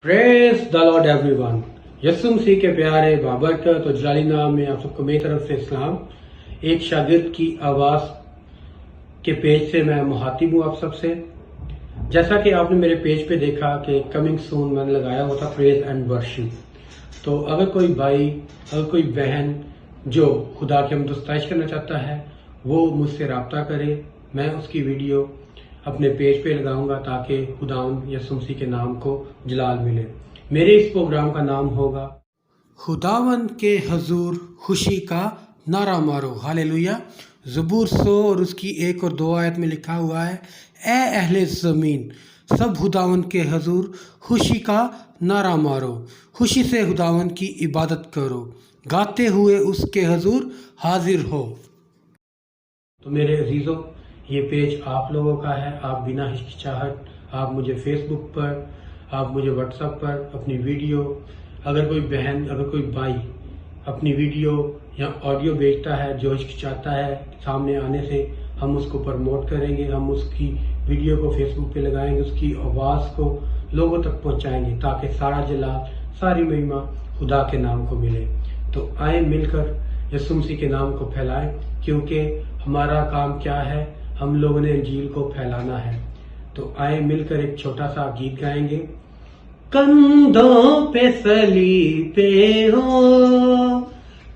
Praise the Lord everyone. Yeshu Masih के प्यारे बाबरकत और जलाली नाम में आप सबको मेरी तरफ से इस्लाम। एक शागिर्द की आवाज के पेज से मैं मुहातिब हूँ आप सबसे। जैसा कि आपने मेरे पेज पे देखा कि कमिंग सून मैंने लगाया हुआ था प्रेज एंड वर्शिप। तो अगर कोई भाई, अगर कोई बहन जो खुदा की हमदस्तश करना चाहता है वो मुझसे रब्ता करे। मैं उसकी वीडियो अपने पेज पे लगाऊंगा ताकि खुदावंद यीशु मसीह के नाम को जलाल मिले। मेरे इस प्रोग्राम का नाम होगा खुदावंद के हजूर खुशी का नारा मारो। हालेलुया। ज़बूर 100 और उसकी 1 और 2 आयत में लिखा हुआ है, ए अहले ज़मीन सब खुदावंद के हजूर खुशी का नारा मारो, खुशी से खुदावंद की इबादत करो, गाते हुए उसके हजूर हाजिर हो। तो मेरे अजीज़ों, ये पेज आप लोगों का है। आप बिना हिचकिचाहट आप मुझे फेसबुक पर, आप मुझे व्हाट्सएप पर अपनी वीडियो, अगर कोई बहन, अगर कोई भाई अपनी वीडियो या ऑडियो भेजता है जो हिचकिचाता है सामने आने से, हम उसको प्रमोट करेंगे। हम उसकी वीडियो को फेसबुक पे लगाएंगे, उसकी आवाज़ को लोगों तक पहुंचाएंगे ताकि सारा जलाल, सारी महिमा खुदा के नाम को मिले। तो आए मिलकर यीशु मसीह के नाम को फैलाएं, क्योंकि हमारा काम क्या है, हम लोगों ने इंजील को फैलाना है। तो आए मिलकर एक छोटा सा गीत गाएंगे। कंधों पे सलीपे हो,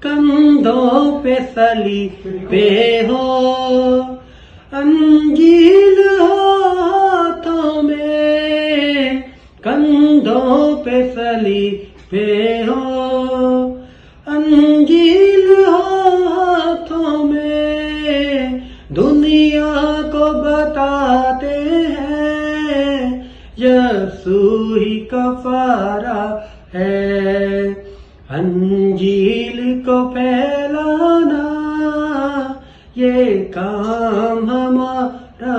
कंधों पे सलीपे हो, अंजील हाथों में, कंधों पे सलीपे हो, अंजील हाथों में, दुनिया को बताते हैं यीशु ही कफारा है। अंजील को फैलाना ये काम हमारा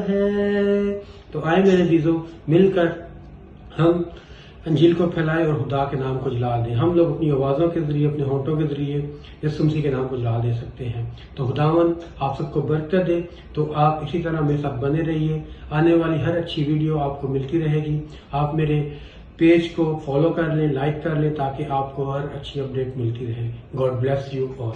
है। तो आए मेरे अजीजों, मिलकर हम अंजील को फैलाएं और खुदा के नाम को जला दें। हम लोग अपनी आवाज़ों के जरिए, अपने होंठों के जरिए यीशु मसीह के नाम को जला दे सकते हैं। तो खुदावंद आप सबको बरकत दे। तो आप इसी तरह मेरे साथ बने रहिए। आने वाली हर अच्छी वीडियो आपको मिलती रहेगी। आप मेरे पेज को फॉलो कर लें, लाइक कर लें, ताकि आपको हर अच्छी अपडेट मिलती रहे। God bless you all.